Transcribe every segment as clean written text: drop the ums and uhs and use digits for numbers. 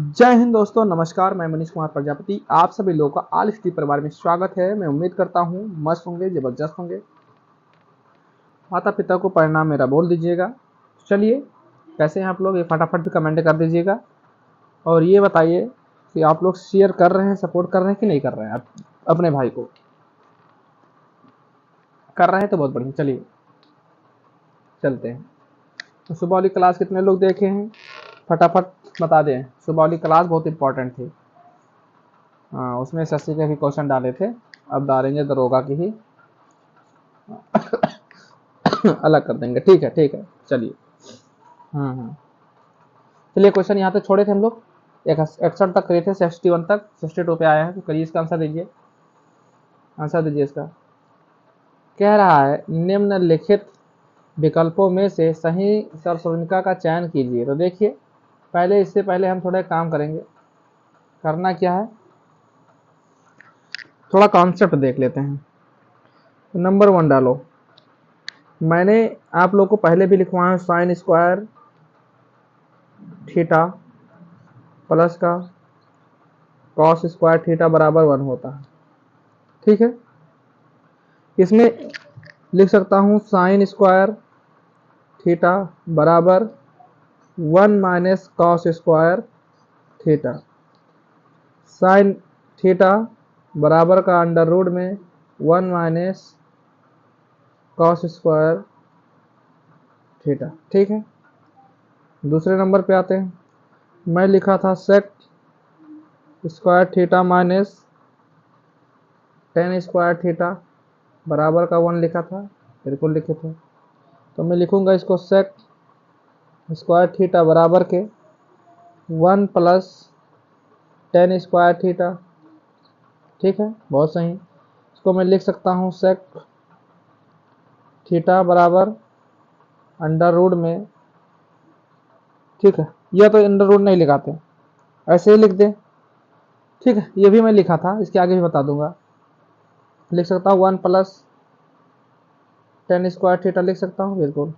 जय हिंद दोस्तों, नमस्कार। मैं मनीष कुमार प्रजापति आप सभी लोगों का ऑल स्टडी परिवार में स्वागत है। मैं उम्मीद करता हूँ मस्त होंगे, जबरदस्त होंगे। माता पिता को परिणाम मेरा बोल दीजिएगा। चलिए, कैसे हैं आप लोग, ये फटाफट भी कमेंट कर दीजिएगा। और ये बताइए कि आप लोग शेयर कर रहे हैं, सपोर्ट कर रहे हैं कि नहीं कर रहे हैं। आप अपने भाई को कर रहे हैं तो बहुत बढ़िया। चलिए चलते हैं। तो सुबह वाली क्लास कितने लोग देखे हैं, फटाफट बता दें। सुबह वाली क्लास बहुत इंपॉर्टेंट थी। हाँ, उसमें शशि के भी क्वेश्चन डाले थे। अब डालेंगे दरोगा की ही अलग कर देंगे। ठीक है, ठीक है, चलिए। चलिए, क्वेश्चन यहाँ तक छोड़े थे हम लोग। 61 तक करे थे, 61 तक, 62 पे आया है। तो करिए, इसका आंसर दीजिए। आंसर दीजिए इसका। कह रहा है निम्नलिखित विकल्पों में से सही सरसोनिका का चयन कीजिए। तो देखिए, पहले इससे पहले हम थोड़ा काम करेंगे। करना क्या है, थोड़ा कॉन्सेप्ट देख लेते हैं। तो नंबर 1 डालो। मैंने आप लोग को पहले भी लिखवाया साइन स्क्वायर थीटा प्लस का कॉस स्क्वायर थीटा बराबर 1 होता है। ठीक है, इसमें लिख सकता हूं साइन स्क्वायर थीटा बराबर 1 minus cos square theta. Sine theta बराबर का अंडर रूट में 1 माइनस कॉस स्क्वायर थीटा। ठीक है, दूसरे नंबर पे आते हैं। मैं लिखा था sec square theta minus tan square theta बराबर का 1 लिखा था, बिल्कुल लिखे थे। तो मैं लिखूंगा इसको सेक स्क्वायर थीटा बराबर के 1 प्लस टेन स्क्वायर थीटा। ठीक है, बहुत सही। इसको मैं लिख सकता हूँ सेक थीटा बराबर अंडर रूट में। ठीक है, यह तो अंडर रूट नहीं लिखाते, ऐसे ही लिख दे। ठीक है, ये भी मैं लिखा था, इसके आगे भी बता दूंगा। लिख सकता हूँ 1 प्लस टेन स्क्वायर थीटा लिख सकता हूँ, बिल्कुल।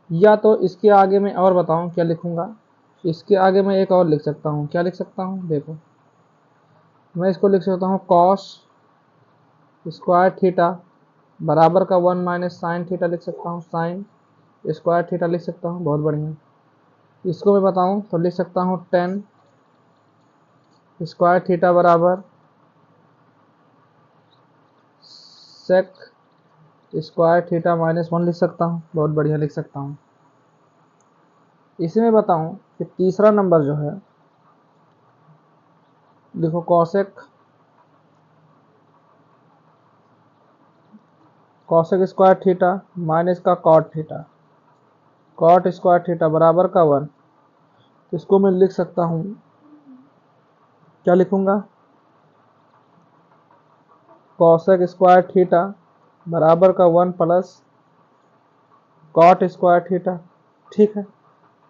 या तो इसके आगे मैं और बताऊँ क्या लिखूंगा। इसके आगे मैं एक और लिख सकता हूँ। क्या लिख सकता हूँ, देखो। मैं इसको लिख सकता हूँ कॉस स्क्वायर थीटा बराबर का 1 माइनस साइन थीटा लिख सकता हूँ। साइन स्क्वायर थीटा लिख सकता हूँ, बहुत बढ़िया। इसको मैं बताऊँ तो लिख सकता हूँ टेन स्क्वायर थीटा बराबर सेक स्क्वायर थीटा माइनस 1 लिख सकता हूँ, बहुत बढ़िया लिख सकता हूँ। इसी में बताऊँ कि तीसरा नंबर जो है, देखो कॉसेक स्क्वायर थीटा माइनस का cot theta, cot square theta बराबर का 1। इसको मैं लिख सकता हूँ, क्या लिखूंगा, कॉसेक स्क्वायर थीटा बराबर का 1 प्लस कॉट स्क्वायर थीटा। ठीक है,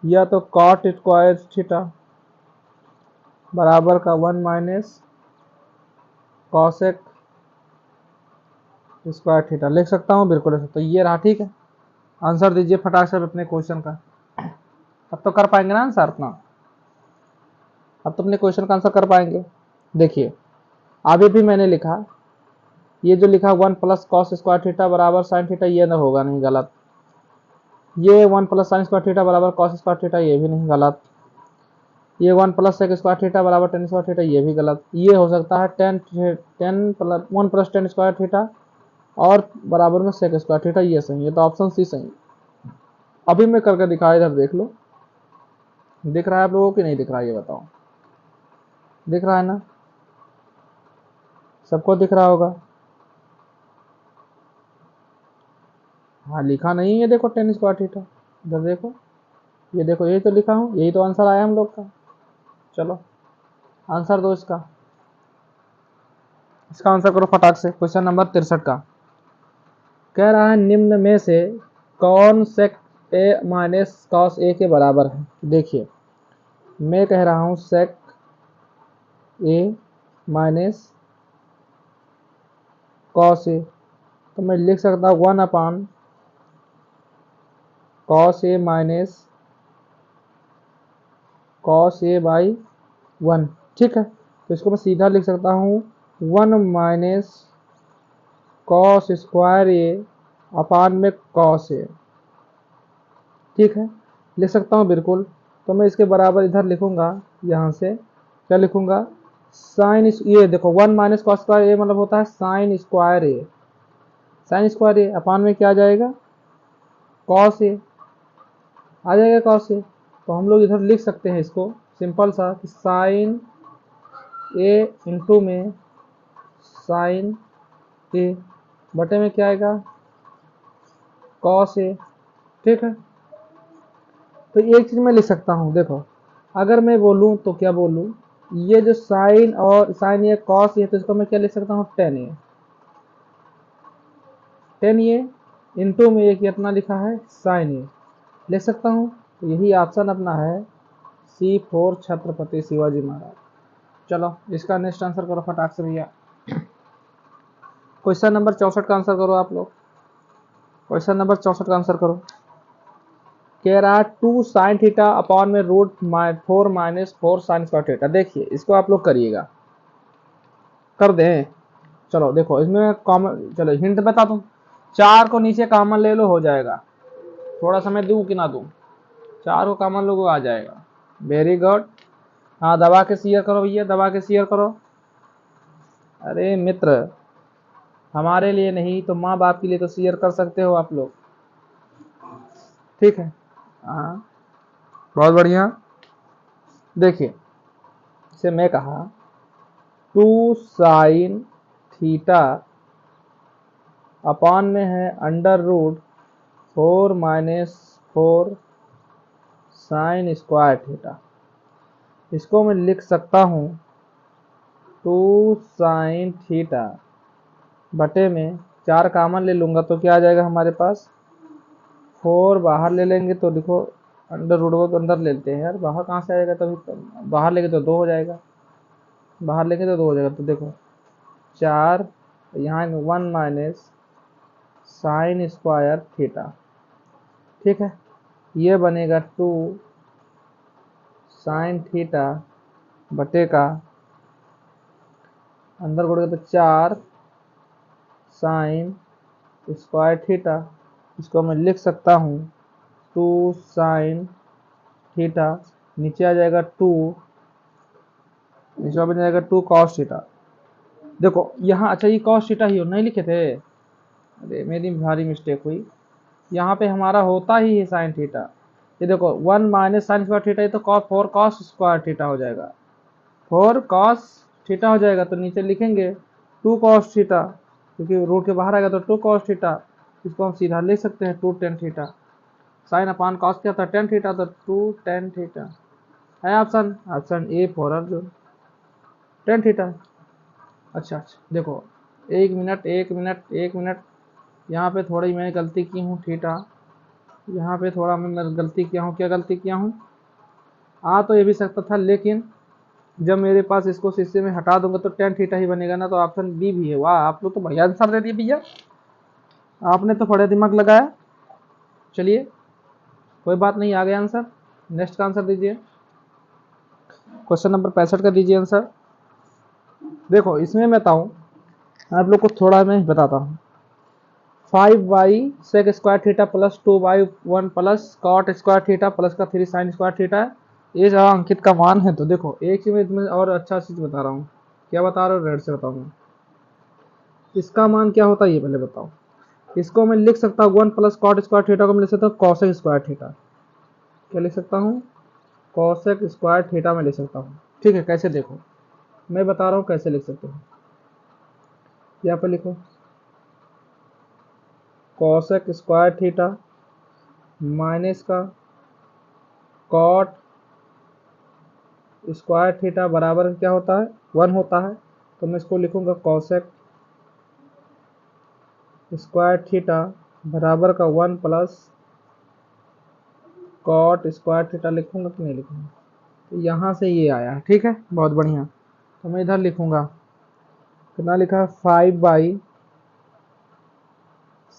या तो कॉट स्क्वायर थीटा बराबर का 1 माइनस कॉसेक स्क्वायर थीटा लिख सकता हूँ, बिल्कुल लिख सकता हूँ। ये रहा। ठीक है, आंसर दीजिए फटाक से अपने क्वेश्चन का। अब तो कर पाएंगे ना आंसर अपना, अब तो अपने क्वेश्चन का आंसर कर पाएंगे। देखिए, अभी भी मैंने लिखा, ये जो लिखा 1 प्लस कॉस स्क्वायर थीटा बराबर साइन थीटा, ये ना होगा, नहीं, गलत। ये 1 प्लस साइन स्क्वायर थीटा बराबर कॉस स्क्वायर थीटा, ये भी नहीं, गलत। ये 1 प्लस सेक स्क्वायर थीटा बराबर टेन स्क्वायर थीटा, ये भी गलत। ये हो सकता है ten plus 1 plus ten square theta और बराबर में सेक स्क्वायर थीटा, ये सही है। तो ऑप्शन सी सही। अभी मैं करके दिखाया, इधर देख लो। दिख रहा है आप लोगों को कि नहीं दिख रहा है, ये बताओ। दिख रहा है ना, सबको दिख रहा होगा। हाँ, लिखा नहीं है, देखो टेन स्क्वायर थीटा, इधर देखो, ये देखो, यही तो लिखा हूँ, यही तो आंसर आया हम लोग का। चलो आंसर दो इसका। इसका आंसर करो फटाक से। क्वेश्चन नंबर 63 का कह रहा है निम्न में से कौन सेक ए माइनस कॉस ए के बराबर है। देखिए, मैं कह रहा हूं सेक ए माइनस कॉस ए, तो मैं लिख सकता हूँ 1 अपान cos A minus cos A by 1, ठीक है। तो इसको मैं सीधा लिख सकता हूँ 1 माइनस कॉस स्क्वायर ए अपान में कॉस ए, ठीक है, लिख सकता हूँ बिल्कुल। तो मैं इसके बराबर इधर लिखूंगा, यहाँ से क्या लिखूंगा, साइन, ये देखो 1 माइनस कॉस स्क्वायर ए मतलब होता है साइन स्क्वायर ए, साइन स्क्वायर ए अपान में क्या आ जाएगा, कॉस ए आ जाएगा, कॉस ए। तो हम लोग इधर लिख सकते हैं इसको सिंपल सा कि साइन ए इंटू में साइन ए बटे में क्या आएगा, कॉस ए, ठीक है। तो एक चीज मैं लिख सकता हूँ, देखो अगर मैं बोलूँ तो क्या बोलूँ, ये जो साइन और साइन ये कॉस ये, तो इसको मैं क्या लिख सकता हूँ, टेन ए, टेन ए इंटू में एक कितना लिखा है, साइन ए लिख सकता हूँ। तो यही ऑप्शन अपना है C4 छत्रपति शिवाजी महाराज। चलो इसका नेक्स्ट आंसर करो फटाक से भैया। क्वेश्चन नंबर 64 का आंसर करो आप लोग, क्वेश्चन नंबर 64 का आंसर करो। कह रहा है 2 साइन थीटा अपॉन में root 4 minus 4 sine square theta. देखिए इसको आप लोग करिएगा, कर दें। चलो देखो इसमें कॉमन, चलो हिंट बता दूं, 4 को नीचे कॉमन ले लो हो जाएगा, थोड़ा समय दूं कि ना दूं, 4 को कॉमन लोगो आ जाएगा, वेरी गुड। हाँ दबा के शेयर करो भैया, दबा के शेयर करो। अरे मित्र, हमारे लिए नहीं तो माँ बाप के लिए तो शेयर कर सकते हो आप लोग, ठीक है। हाँ बहुत बढ़िया। देखिए इसे मैं कहा 2 साइन थीटा अपॉन में है under root 4 minus 4 sine square theta. इसको मैं लिख सकता हूँ 2 साइन थीटा बटे में 4 कॉमन ले लूंगा तो क्या आ जाएगा हमारे पास, 4 बाहर ले लेंगे तो देखो अंडर रूट को तो अंदर लेते हैं यार, बाहर कहाँ से आएगा, तभी तो बाहर लेंगे तो 2 हो जाएगा, बाहर लेंगे तो 2 हो जाएगा। तो देखो 4 यहाँ 1 माइनस साइन स्क्वायर थीटा, ठीक है, ये बनेगा 2 साइन थीटा बटे का अंदर गुणा तो 4 साइन स्क्वायर थीटा। इसको मैं लिख सकता हूँ 2 साइन थीटा, नीचे आ जाएगा 2, नीचे बन जाएगा 2 कॉस थीटा। देखो यहाँ, अच्छा ये कॉस थीटा ही नहीं लिखे थे, अरे मेरी भारी मिस्टेक हुई, यहाँ पे हमारा होता ही है साइन थीटा। ये देखो 1 माइनस साइन स्क्वायर थीटा, ये तो कॉस 4 कॉस स्क्वायर थीटा हो जाएगा, 4 कॉस थीटा हो जाएगा। तो नीचे लिखेंगे 2 कॉस थीटा, क्योंकि रूट के बाहर आएगा तो 2 कॉस थीटा। इसको हम सीधा लिख सकते हैं 2 tan theta, sine upon cos क्या था, टेन थीटा, तो 2 टेन थीटा है option, option A for Arjun, tan theta. अच्छा अच्छा देखो, एक मिनट एक मिनट एक मिनट, यहाँ पे थोड़ी मैं गलती की हूँ थीटा, यहाँ पे थोड़ा मैं गलती किया हूँ, क्या गलती किया हूँ, आ तो ये भी सकता था, लेकिन जब मेरे पास इसको शीशे में हटा दूंगा तो टेन थीटा ही बनेगा ना, तो ऑप्शन बी भी है। वाह आप लोग तो बढ़िया आंसर दे दिए भैया, आपने तो बड़े दिमाग लगाया। चलिए कोई बात नहीं, आ गया आंसर। नेक्स्ट का आंसर दीजिए, क्वेश्चन नंबर 65 का दीजिए आंसर। देखो इसमें मैं बताऊं, आप लोग को थोड़ा मैं बताता हूँ, 5y sec square theta plus 2y 1 plus cot square theta plus का 3 साइन स्क्वायर थीटा, ये जहाँ अंकित का मान है। तो देखो एक चीज मैं और अच्छा चीज बता रहा हूँ, क्या बता रहा हूँ, रेड से बताऊंगा, इसका मान क्या होता है ये पहले बताओ। इसको मैं लिख सकता हूँ 1 प्लस कॉट स्क्वायर थीटा को मैं लिख सकता हूँ कॉसेक स्क्वायर थीटा, क्या लिख सकता हूँ, कॉसेक स्क्वायर थीटा में लिख सकता हूँ, ठीक है। कैसे देखो मैं बता रहा हूँ कैसे लिख सकते हो, यहाँ पे लिखो कॉसेक स्क्वायर थीटा माइनस का कॉट स्क्वायर थीटा बराबर क्या होता है, 1 होता है। तो मैं इसको लिखूंगा कॉसेक स्क्वायर थीटा बराबर का 1 प्लस कॉट स्क्वायर थीटा, लिखूंगा कि नहीं लिखूंगा, तो यहाँ से ये आया है, ठीक है बहुत बढ़िया। तो मैं इधर लिखूंगा कितना लिखा है, 5 by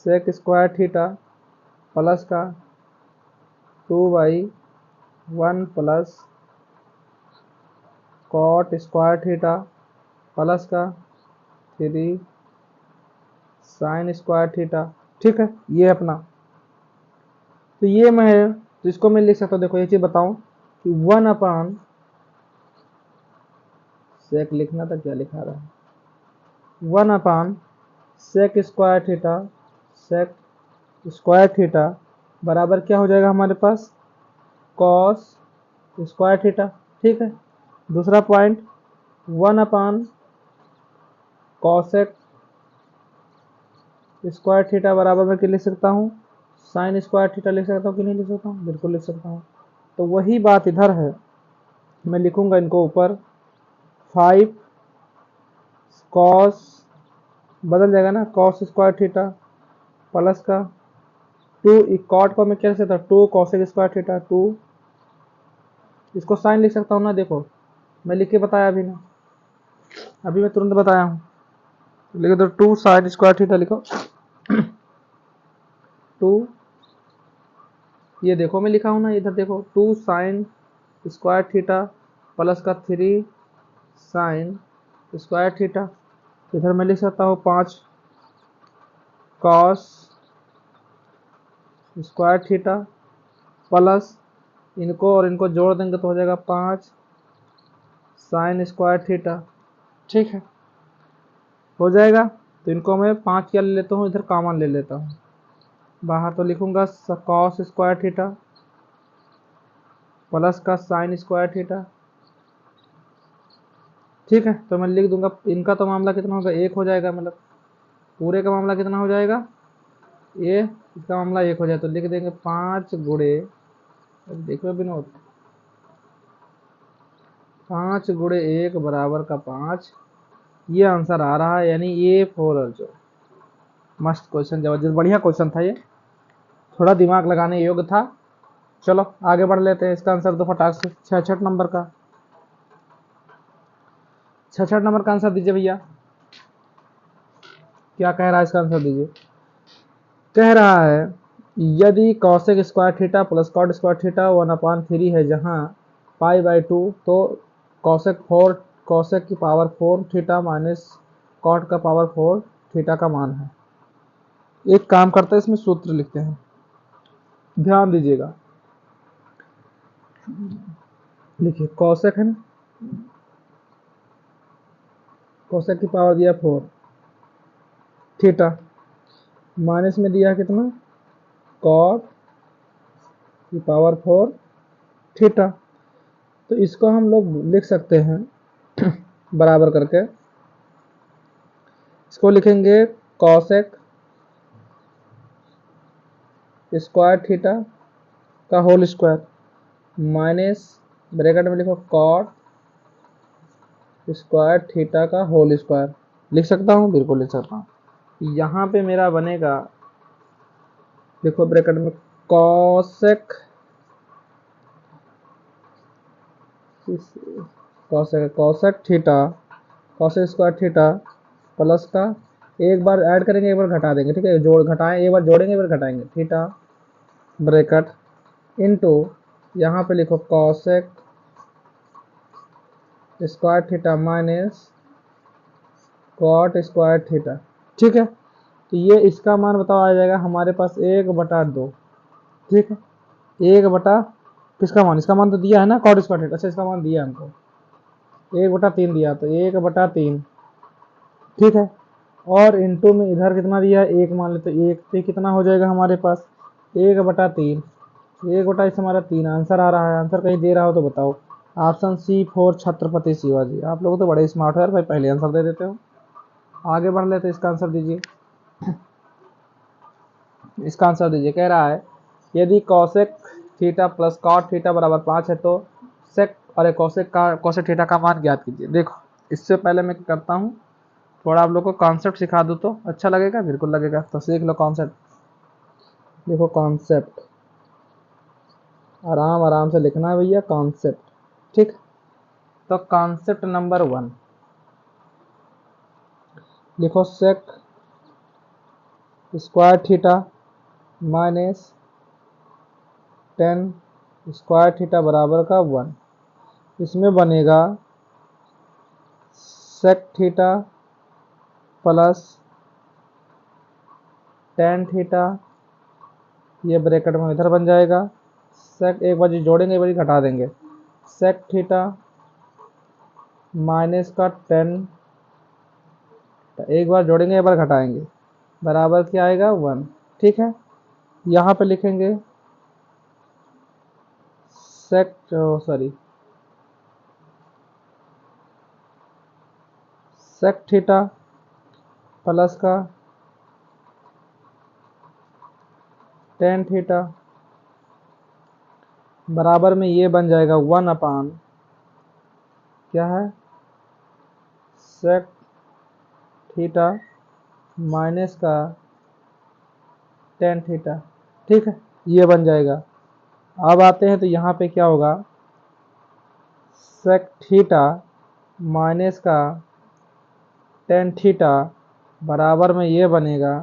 sec square theta plus का 2 by 1 plus cot square theta plus का 3 साइन स्क्वायर थीटा। ठीक है, ये अपना, तो ये मैं, तो इसको मैं लिख सकता हूँ। देखो ये चीज बताऊं कि 1 सेक लिखना था, क्या लिखा रहा है, 1 square theta, sec square theta बराबर क्या हो जाएगा हमारे पास, कॉस स्क्वायर थीटा। ठीक है, दूसरा पॉइंट 1 कॉसेक स्क्वायर थीटा बराबर में क्या लिख सकता हूँ, साइन स्क्वायर थीटा लिख सकता हूँ कि नहीं लिख सकता हूँ, बिल्कुल लिख सकता हूँ। तो वही बात इधर है, मैं लिखूंगा इनको ऊपर 5 कॉस, बदल जाएगा ना, कॉस स्क्वायर थीटा प्लस का 2 कॉट को मैं क्या लिख सकता हूँ, 2 कॉसेक स्क्वायर थीटा 2, इसको साइन लिख सकता हूँ ना। देखो मैं लिख के बताया अभी ना, अभी मैं तुरंत बताया हूँ। लिखो तो 2 साइन स्क्वायर थीटा लिखो 2, ये देखो मैं लिखा हूँ ना, इधर देखो 2 साइन स्क्वायर थीटा प्लस का 3 साइन स्क्वायर थीटा। इधर मैं लिख सकता हूँ 5 कॉस स्क्वायर थीटा प्लस, इनको और इनको जोड़ देंगे तो हो जाएगा 5 साइन स्क्वायर थीटा। ठीक है, हो जाएगा। तो इनको मैं 5 क्या ले लेता हूँ, इधर कॉमन ले लेता हूँ, बाहर तो लिखूंगा कॉस स्क्वायर थीटा प्लस का साइन स्क्वायर थीटा। ठीक है, तो मैं लिख दूंगा, इनका तो मामला कितना होगा, 1 हो जाएगा, मतलब पूरे का मामला कितना हो जाएगा, ये इसका मामला 1 हो जाए तो लिख देंगे 5 गुणे, देखो विनोद, 5 गुणे 1 बराबर का 5, ये आंसर आ रहा है, यानी ये 4 अर्जुन। मस्त क्वेश्चन, जबरदस्त बढ़िया क्वेश्चन था ये, थोड़ा दिमाग लगाने योग्य था। चलो आगे बढ़ लेते हैं, इसका आंसर तो फटाक से 66 नंबर का, 66 नंबर का आंसर दीजिए भैया, क्या कह रहा है इसका आंसर दीजिए। कह रहा है यदि cosec square theta plus cot square theta 1/3 है, जहां पाई/2, तो कॉसेक की पावर 4 थीटा माइनस कॉट का पावर 4 थीटा का मान है। एक काम करते हैं, इसमें सूत्र लिखते हैं, ध्यान दीजिएगा। लिखिए कॉसेक है ना, कॉसेक की पावर दिया 4 थीटा, माइनस में दिया कितना, कॉट की पावर 4 थीटा। तो इसको हम लोग लिख सकते हैं बराबर करके, इसको लिखेंगे कॉसेक स्क्वायर थीटा का होल स्क्वायर माइनस ब्रैकेट में लिखो कॉट स्क्वायर थीटा का होल स्क्वायर। लिख सकता हूँ, बिल्कुल लिख सकता हूँ। यहाँ पे मेरा बनेगा, देखो ब्रैकेट में cosec cosec theta, cosec square theta plus का, एक बार ऐड करेंगे एक बार घटा देंगे, ठीक है, जोड़ घटाएं, एक बार जोड़ेंगे एक बार घटाएंगे, थीटा ब्रैकेट इनटू, यहाँ पे लिखो cosec square theta minus cot square theta. ठीक है, तो ये इसका मान बताओ आ जाएगा हमारे पास 1/2। ठीक है, 1 किसका मान, इसका मान तो दिया है ना कॉट स्क्वायर थीटा, अच्छा इसका मान दिया हमको 1/3 दिया, तो 1/3। ठीक है, और इनटू में इधर कितना दिया है, 1 मान लेते, 1 पे कितना हो जाएगा हमारे पास 1/3, 1/, हमारा 3 आंसर आ रहा है। आंसर कहीं दे रहा हो तो बताओ। Option C 4 Chhatrapati Shivaji. आप लोग तो बड़े स्मार्ट हो यार भाई, पहले आंसर दे देते हो। आगे बढ़ लेते, इसका आंसर दीजिए, इसका आंसर दीजिए। कह रहा है यदि cosec theta plus cot theta बराबर 5 है, तो सेक और कॉसेक थीटा का मान ज्ञात कीजिए। देखो इससे पहले मैं करता हूँ, थोड़ा आप लोग को कॉन्सेप्ट सिखा दूँ तो अच्छा लगेगा, बिल्कुल लगेगा, तो सीख लो कॉन्सेप्ट। देखो कॉन्सेप्ट आराम आराम से लिखना है भैया, कॉन्सेप्ट। ठीक, तो कॉन्सेप्ट नंबर 1 लिखो, sec square theta minus 10 square theta बराबर का 1। इसमें बनेगा sec theta plus tan theta, ये ब्रैकेट में इधर बन जाएगा। सेक एक बार जोड़ेंगे, एक बार घटा देंगे। सेक थीटा माइनस का टेन, एक बार जोड़ेंगे एक बार घटाएंगे, बराबर क्या आएगा 1। ठीक है, यहाँ पे लिखेंगे सेक सेक थीटा प्लस का टेन थीटा बराबर में ये बन जाएगा 1 अपान क्या है सेक थीटा माइनस का टेन थीटा। ठीक है, ये बन जाएगा। अब आते हैं तो यहाँ पे क्या होगा, सेक थीटा माइनस का टेन थीटा बराबर में ये बनेगा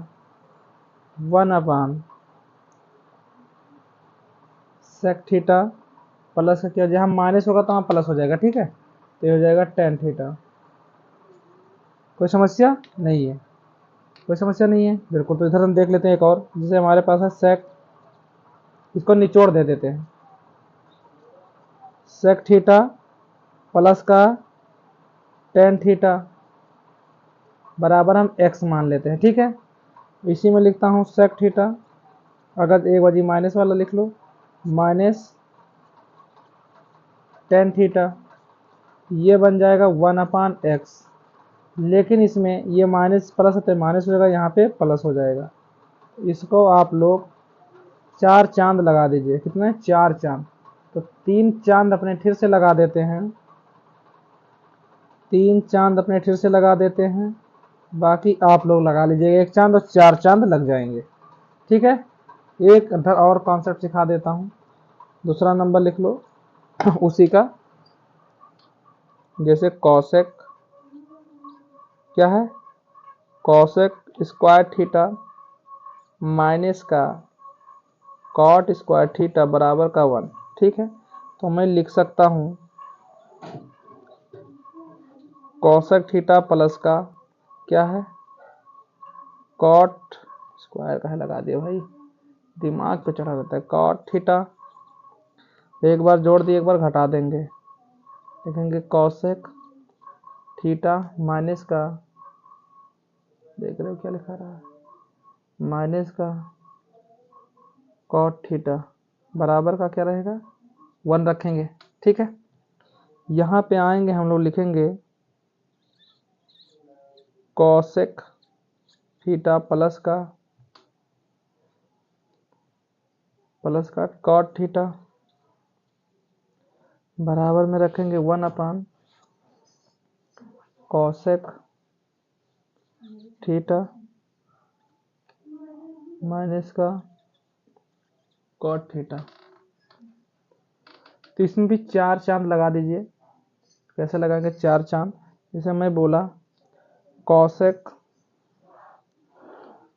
1 अपान सेक थीटा प्लस का क्या, जहाँ माइनस होगा तो वहाँ प्लस हो जाएगा। ठीक है, तो ये हो जाएगा टेन थीटा। कोई समस्या नहीं है, कोई समस्या नहीं है, बिल्कुल। तो इधर हम देख लेते हैं एक और, जिसे हमारे पास है सेक, इसको निचोड़ दे देते हैं। सेक थीटा प्लस का टेन थीटा बराबर हम x मान लेते हैं। ठीक है, इसी में लिखता हूँ सेक थीटा, अगर एक बाजी माइनस वाला लिख लो, माइनस टेन थीटा, ये बन जाएगा 1 अपान एक्स। लेकिन इसमें ये माइनस प्लस होता है, माइनस हो जाएगा, यहाँ पे प्लस हो जाएगा। इसको आप लोग 4 चांद लगा दीजिए। कितने, 4 चांद। तो 3 चांद अपने फिर से लगा देते हैं, 3 चांद अपने फिर से लगा देते हैं, बाकी आप लोग लगा लीजिएगा 1 चांद, और 4 चांद लग जाएंगे। ठीक है, एक और कॉन्सेप्ट सिखा देता हूँ, दूसरा नंबर लिख लो उसी का। जैसे कॉसेक क्या है, कॉसेक स्क्वायर थीटा माइनस का कॉट स्क्वायर थीटा बराबर का 1। ठीक है, तो मैं लिख सकता हूँ कॉसेक थीटा प्लस का क्या है कॉट स्क्वायर का है, लगा दिया भाई, दिमाग पे चढ़ा देता है। कॉट थीटा, एक बार जोड़ दिए एक बार घटा देंगे, लिखेंगे कॉसेक थीटा माइनस का, देख रहे हो क्या लिखा रहा है, माइनस का कॉट थीटा बराबर का क्या रहेगा 1 रखेंगे। ठीक है, यहाँ पे आएंगे हम लोग लिखेंगे कॉसेक थीटा प्लस का कॉट थीटा बराबर में रखेंगे 1 अपान कॉसेक थीटा माइनस का कॉट थीटा। तो इसमें भी 4 चांद लगा दीजिए। कैसे लगाएंगे 4 चांद, जैसे मैं बोला कॉसेक,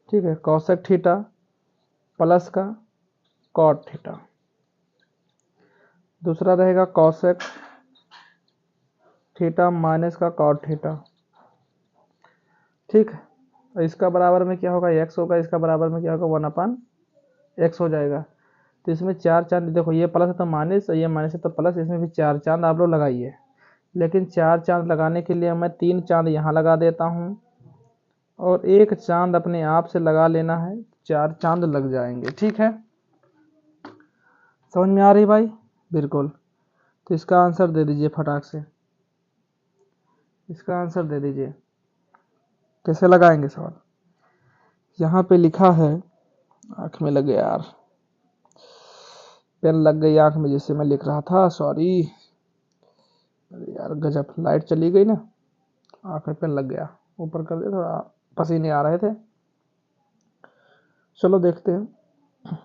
ठीक है, कॉसेक थीटा प्लस का कॉट थीटा, दूसरा रहेगा कॉसेक थीटा माइनस का कॉट थीटा। ठीक है, तो इसका बराबर में क्या होगा x होगा, इसका बराबर में क्या होगा 1 अपान x हो जाएगा। तो इसमें 4 चांद, देखो ये प्लस है तो माइनस, ये माइनस है तो प्लस, इसमें भी 4 चांद आप लोग लगाइए। लेकिन 4 चांद लगाने के लिए मैं 3 चांद यहाँ लगा देता हूँ, और 1 चांद अपने आप से लगा लेना है, 4 चांद लग जाएंगे। ठीक है, समझ में आ रही भाई, बिल्कुल। तो इसका आंसर दे दीजिए फटाक से, इसका आंसर दे दीजिए। कैसे लगाएंगे सवाल, यहाँ पे लिखा है, आँख में लगे यार, पेन लग गई आँख में जिससे मैं लिख रहा था, सॉरी। अरे यार गजब, लाइट चली गई ना, आँख में पेन लग गया, ऊपर कर दे, थोड़ा पसीने आ रहे थे। चलो देखते हैं,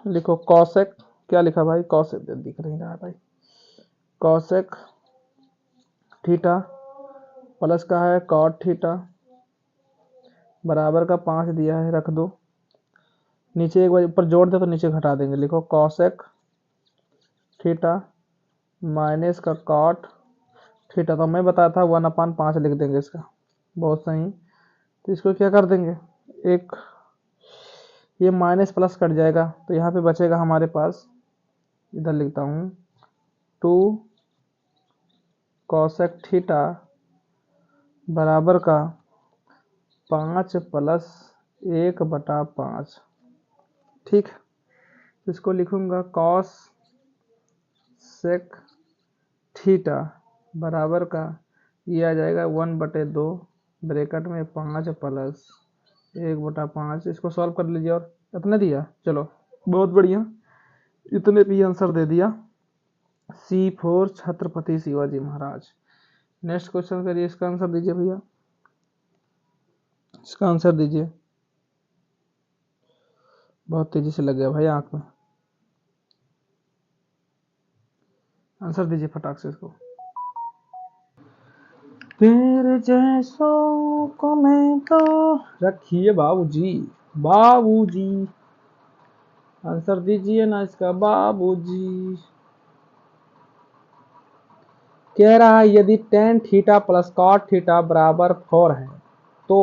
लिखो कॉसेक, क्या लिखा भाई, कॉसेक दिख नहीं रहा है भाई, कॉसेक थीटा प्लस का है कॉट थीटा बराबर का 5 दिया है, रख दो। नीचे एक बार ऊपर जोड़ दे तो नीचे घटा देंगे, लिखो कॉसेक थीटा माइनस का कॉट थीटा, तो मैं बताया था 1 अपान 5 लिख देंगे इसका। बहुत सही। तो इसको क्या कर देंगे, एक ये माइनस प्लस कट जाएगा, तो यहाँ पे बचेगा हमारे पास, इधर लिखता हूँ 2 कॉसेक थीटा बराबर का 5 प्लस 1/5। ठीक, इसको लिखूंगा कॉस सेक थीटा बराबर का, ये आ जाएगा 1/2 ब्रैकेट में 5 प्लस 1/5। इसको सॉल्व कर लीजिए, और इतने दिया, चलो बहुत बढ़िया, इतने भी आंसर दे दिया। C4 Chhatrapati Shivaji Maharaj. Next question करिए, इसका आंसर दीजिए भैया, इसका आंसर दीजिए। बहुत तेजी से लग गया भाई आंख में, आंसर दीजिए फटाक से इसको। तेरे जैसों को मैं तो रखिए बाबूजी, बाबूजी आंसर दीजिए ना इसका बाबूजी। कह रहा है यदि tan theta plus cot theta बराबर 4 है तो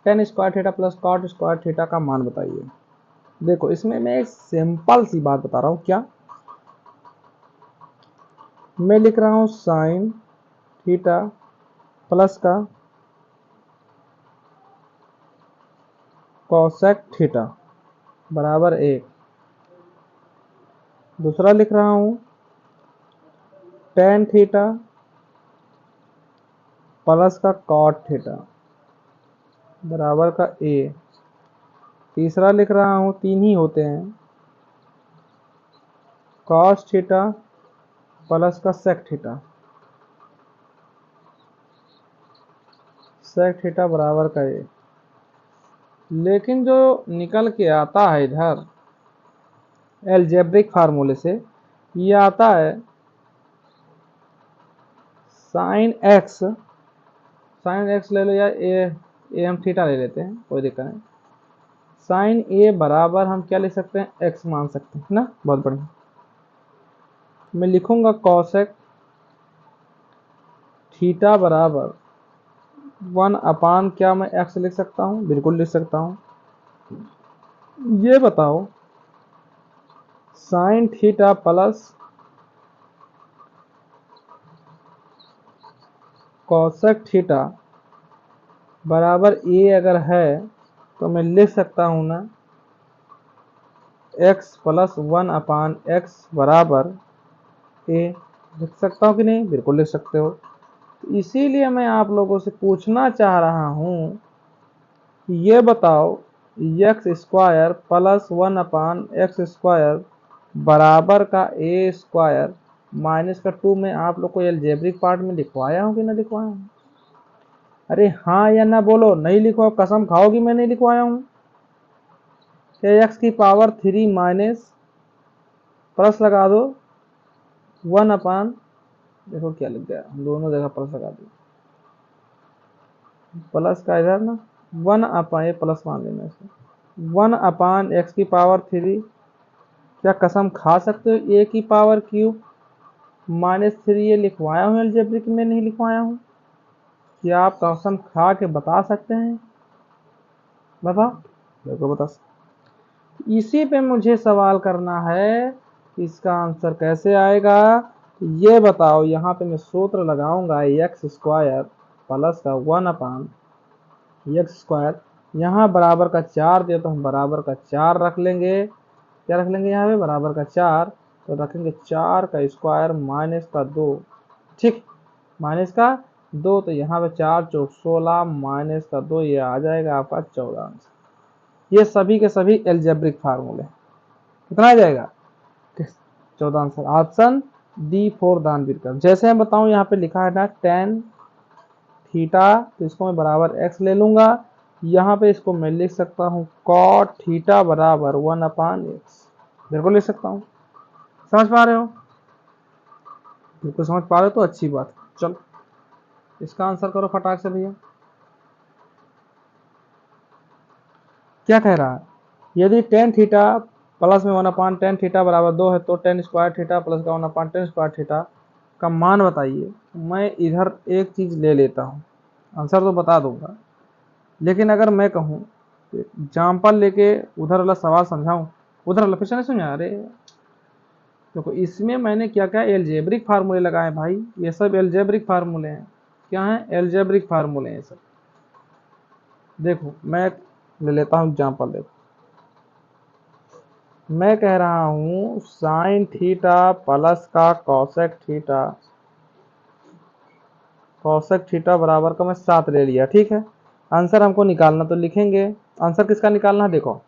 tan square theta plus cot square theta का मान बताइए। देखो इसमें मैं एक सिंपल सी बात बता रहा हूं, क्या मैं लिख रहा हूं साइन थीटा प्लस का कोसेक थीटा बराबर 1, दूसरा लिख रहा हूं tan थीटा प्लस का cot थीटा बराबर का a, तीसरा लिख रहा हूं, तीन ही होते हैं, cos थीटा प्लस का sec थीटा बराबर का a। लेकिन जो निकल के आता है इधर एलजेब्रिक फार्मूले से, ये आता है साइन एक्स ले लो, या ए हम थीटा ले लेते हैं, कोई दिक्कत नहीं। साइन ए बराबर हम क्या ले सकते हैं, एक्स मान सकते हैं ना, बहुत बढ़िया। मैं लिखूंगा कॉसेक थीटा बराबर 1 क्या मैं एक्स लिख सकता हूं, बिल्कुल लिख सकता हूं। ये बताओ sine theta plus cosec theta बराबर ए अगर है तो मैं लिख सकता हूं ना x प्लस 1/x बराबर ए, लिख सकता हूं कि नहीं, बिल्कुल लिख सकते हो। तो इसीलिए मैं आप लोगों से पूछना चाह रहा हूं, ये बताओ x square plus 1/x square बराबर का ए स्क्वायर माइनस का 2 में आप लोग को एलजेब्रिक पार्ट में लिखवाया हूं कि ना लिखवाया हूं? अरे हाँ या ना बोलो, नहीं लिखवा, कसम खाओगी मैं नहीं लिखवाया हूं। एक्स की पावर 3 माइनस प्लस लगा दो 1/, देखो क्या लिख गया, दोनों जगह प्लस लगा दो, प्लस का इधर ना 1/, ये प्लस मान लेना इसको, 1/x की पावर 3, क्या कसम खा सकते हो ए की पावर क्यूब -3 ये लिखवाया हूँ एलजेब्रिक में, नहीं लिखवाया हूँ? क्या आप कसम खा के बता सकते हैं? बता, देखो बता सकते। इसी पे मुझे सवाल करना है, इसका आंसर कैसे आएगा ये बताओ। यहाँ पे मैं सूत्र लगाऊंगा एक्स स्क्वायर प्लस का 1/x स्क्वायर, यहाँ बराबर का 4 दे तो हम बराबर का 4 रख लेंगे, क्या रख लेंगे यहाँ पे बराबर का 4, तो रखेंगे 4 का स्क्वायर माइनस का 2, ठीक, माइनस का 2, तो यहाँ पे 4 चौक 16 माइनस का 2, ये आ जाएगा आपका 14 आंसर। ये सभी के सभी एल्जेब्रिक फार्मूले, कितना आ जाएगा 14 आंसर। ऑप्शन डी फॉर दानवीर का। जैसे मैं बताऊं यहाँ पे लिखा है ना tan थीटा, तो इसको मैं बराबर x ले लूंगा, यहाँ पे इसको मैं लिख सकता हूँ cot थीटा बराबर 1/x, बिल्कुल लिख सकता हूँ। समझ पा रहे हो? बिल्कुल समझ पा रहे हो तो अच्छी बात। चलो इसका आंसर करो फटाक से भैया। क्या कह रहा है, यदि tan थीटा प्लस में 1/tan थीटा बराबर 2 है तो tan स्क्वायर थीटा प्लस का 1/tan स्क्वायर थीटा का मान बताइए। मैं इधर एक चीज ले लेता हूँ, आंसर तो बता दूंगा, लेकिन अगर मैं कहूँ एग्जाम्पल लेके उधर वाला सवाल समझाऊं, उधर वाला क्वेश्चन नहीं समझा। अरे देखो इसमें मैंने क्या क्या एल्जेब्रिक फार्मूले लगाए भाई, ये सब एल्जेब्रिक फार्मूले हैं। क्या है? एल्जेब्रिक फार्मूले हैं सब। देखो मैं ले लेता हूँ एग्जाम्पल। देखो मैं कह रहा हूँ साइन थीटा प्लस का कॉसेक थीटा बराबर का मैं 7 ले लिया, ठीक है। आंसर हमको निकालना, तो लिखेंगे आंसर किसका निकालना है। देखो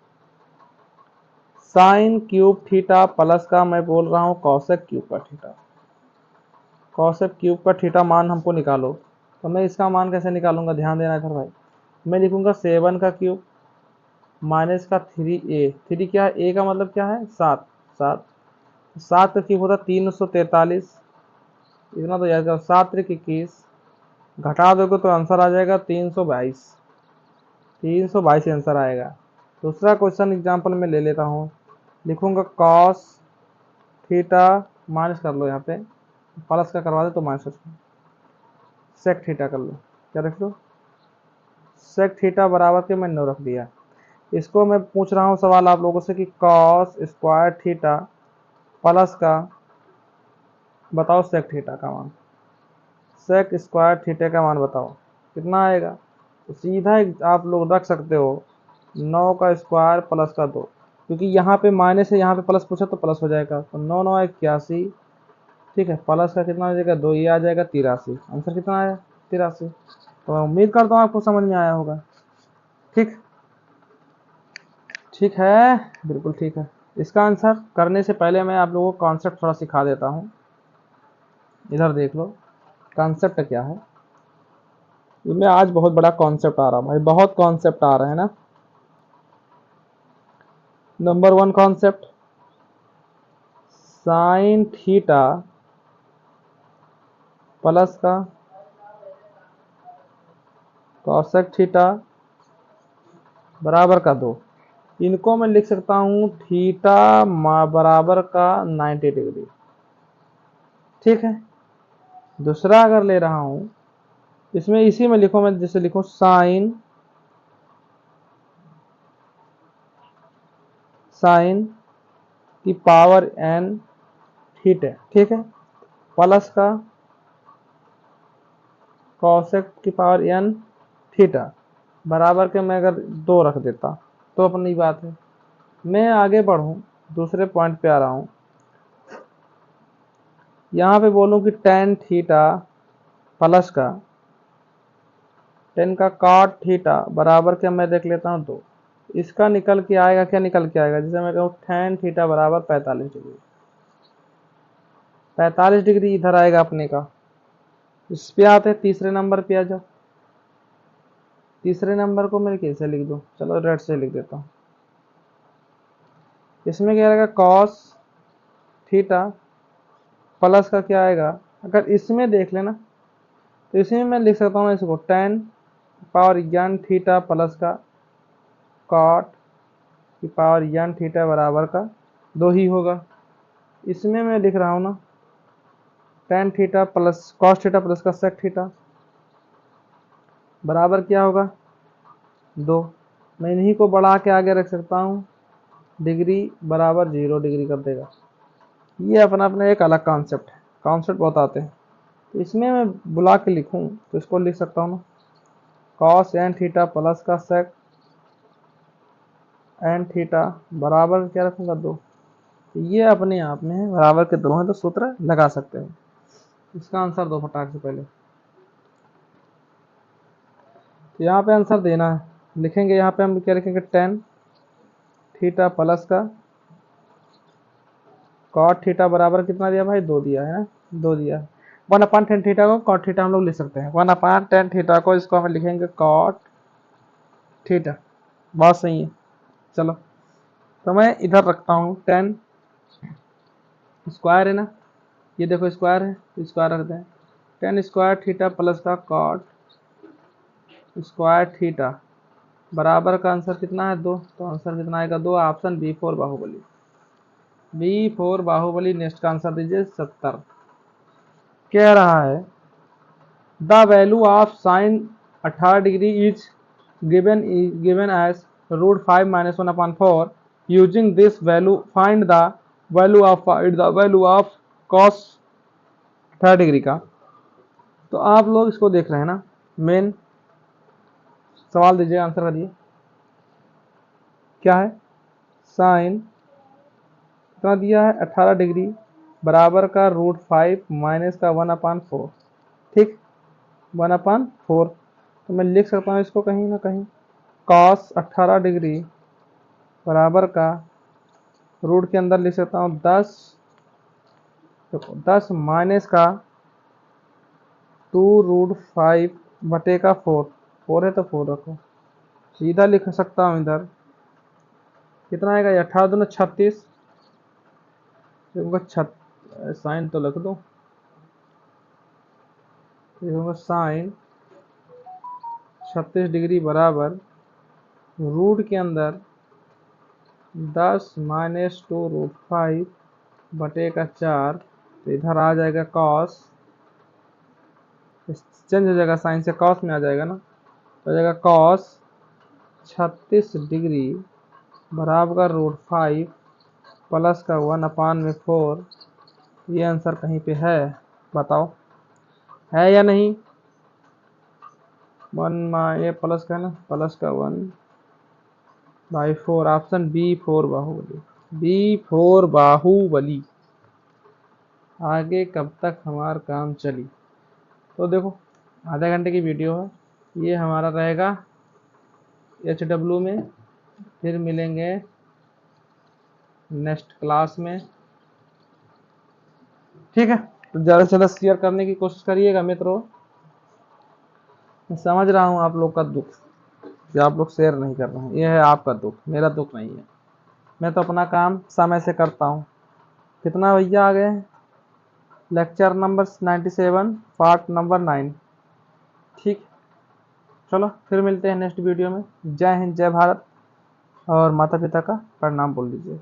साइन क्यूब थीटा प्लस का मैं बोल रहा हूँ कॉसेक क्यूब का थीटा, कॉसेक क्यूब का थीटा मान हमको निकालो। तो मैं इसका मान कैसे निकालूंगा, ध्यान देना इधर भाई। मैं लिखूंगा 7 का क्यूब माइनस का 3a, 3 क्या है, a का मतलब क्या है 7, 7 7 का क्यूब होता 343, इतना तो याद करो। 7 त्रिक 21, घटा दोगे तो आंसर आ जाएगा 322, 322 आंसर आएगा। दूसरा क्वेश्चन एग्जाम्पल में ले लेता हूँ, लिखूंगा कॉस थीटा, माइनस कर लो यहाँ पे, प्लस का करवा दे तो माइनस, सेक थीटा कर लो, क्या रख लो, सेक थीटा बराबर के मैं 9 रख दिया। इसको मैं पूछ रहा हूँ सवाल आप लोगों से कि कॉस स्क्वायर थीटा प्लस का बताओ सेक थीटा का मान, सेक स्क्वायर थीटा का मान बताओ कितना आएगा। तो सीधा आप लोग रख सकते हो 9 का स्क्वायर प्लस का 2, क्योंकि यहाँ पे माइनस है, यहाँ पे प्लस पूछा तो प्लस हो जाएगा। तो 9 9 81, ठीक है, प्लस का कितना आ जाएगा 2, ये आ जाएगा 83। आंसर कितना आया 83। तो मैं उम्मीद करता हूँ आपको समझ में आया होगा। ठीक, ठीक है, बिल्कुल ठीक है। इसका आंसर करने से पहले मैं आप लोगों को कॉन्सेप्ट थोड़ा सिखा देता हूँ। इधर देख लो कॉन्सेप्ट क्या है। इसमें आज बहुत बड़ा कॉन्सेप्ट आ रहा है भाई, बहुत कॉन्सेप्ट आ रहे हैं ना। Number 1 concept, sine theta plus का कॉसेक थीटा बराबर का 2, इनको मैं लिख सकता हूँ थीटा बराबर का 90 डिग्री, ठीक है। दूसरा अगर ले रहा हूँ, इसमें इसी में लिखो, मैं जैसे लिखूं साइन की पावर n थीटा, ठीक है, प्लस का कॉसेक की पावर n थीटा बराबर के मैं अगर 2 रख देता तो अपनी बात है। मैं आगे बढ़ूं, दूसरे पॉइंट पे आ रहा हूं। यहाँ पे बोलूं कि टेन थीटा प्लस का टेन का कॉट थीटा बराबर के मैं देख लेता हूँ 2, इसका निकल के आएगा, क्या निकल के आएगा, जैसे मैं कहूँ टेन थीटा बराबर 45 डिग्री, 45 डिग्री इधर आएगा अपने का। इस पे आते हैं तीसरे नंबर पे आ जाओ। तीसरे नंबर को मैं कैसे लिख दूं, चलो रेड से लिख देता हूँ। इसमें क्या आएगा कॉस थीटा प्लस का क्या आएगा, अगर इसमें देख लेना तो इसमें मैं लिख सकता हूँ इसको ten power n theta plus का कॉट की पावर n थीटा बराबर का 2 ही होगा। इसमें मैं लिख रहा हूँ ना tan theta plus cos theta plus का सेक थीटा बराबर क्या होगा 2। मैं इन्हीं को बढ़ा के आगे रख सकता हूँ, डिग्री बराबर 0 डिग्री कर देगा। ये अपना अपना एक अलग कॉन्सेप्ट है, कॉन्सेप्ट बहुत आते हैं। तो इसमें मैं बुला के लिखूँ तो इसको लिख सकता हूँ ना कॉस एन थीटा प्लस का सेक एन थीटा बराबर क्या रखूँगा 2। ये अपने आप में है, बराबर के 2 हैं तो सूत्र लगा सकते हैं। इसका आंसर दो फटाक से पहले, तो यहाँ पे आंसर देना है, लिखेंगे यहाँ पे हम क्या लिखेंगे टेन थीटा प्लस का कॉट थीटा बराबर कितना दिया भाई 2 दिया है ना, 2 दिया। 1/10 थीटा को कॉट थीटा हम लोग लिख सकते हैं, 1/10 थीटा को इसको हम लिखेंगे कॉट थीटा। बहुत सही है, चलो तो मैं इधर रखता हूँ 10 स्क्वायर है ना, ये देखो स्क्वायर है, स्क्वायर रख दें 10 स्क्वायर थीटा प्लस का कॉट स्क्वायर थीटा बराबर का आंसर कितना है 2। तो आंसर कितना आएगा 2, option B4 Baahubali, B4 Baahubali. Next का आंसर दीजिए 70। कह रहा है the value of sine 18 degree is given as root 5 minus 1/4. Using this value, find the value of cos 18 degree का। तो आप लोग इसको देख रहे हैं ना, मेन सवाल दीजिए, आंसर करिए क्या है। साइन कितना दिया है, 18 डिग्री बराबर का √5 माइनस का 1/4, ठीक, 1/4। तो मैं लिख सकता हूँ इसको कहीं ना कहीं cos 18 डिग्री बराबर का रूट के अंदर लिख सकता हूँ 10, देखो 10 माइनस का 2√5 बटे का 4, 4 है तो 4 रखो, सीधा लिख सकता हूँ इधर कितना आएगा, 18 दूना 36, साइन तो लिख दो, साइन 36 डिग्री बराबर रूट के अंदर 10 माइनस 2√5 बटे का 4, तो इधर आ जाएगा कॉस, चेंज हो जाएगा, साइन से कॉस में आ जाएगा ना, तो आ जाएगा कॉस 36 डिग्री बराबर √5 प्लस का 1/4। ये आंसर कहीं पे है, बताओ है या नहीं। ये प्लस का है ना, प्लस का 1/4, option B 4 Baahubali, B4 Baahubali. आगे कब तक हमारा काम चली। तो देखो आधे घंटे की वीडियो है, ये हमारा रहेगा HW में, फिर मिलेंगे नेक्स्ट क्लास में, ठीक है। तो ज़्यादा से ज़्यादा शेयर करने की कोशिश करिएगा मित्रों। मैं समझ रहा हूँ आप लोग का दुख कि आप लोग शेयर नहीं कर रहे हैं, ये है आपका दुख, मेरा दुख नहीं है। मैं तो अपना काम समय से करता हूँ। कितना भैया आ गए, लेक्चर नंबर 97 पार्ट नंबर 9, ठीक। चलो फिर मिलते हैं नेक्स्ट वीडियो में। जय हिंद, जय भारत, और माता पिता का प्रणाम बोल दीजिए।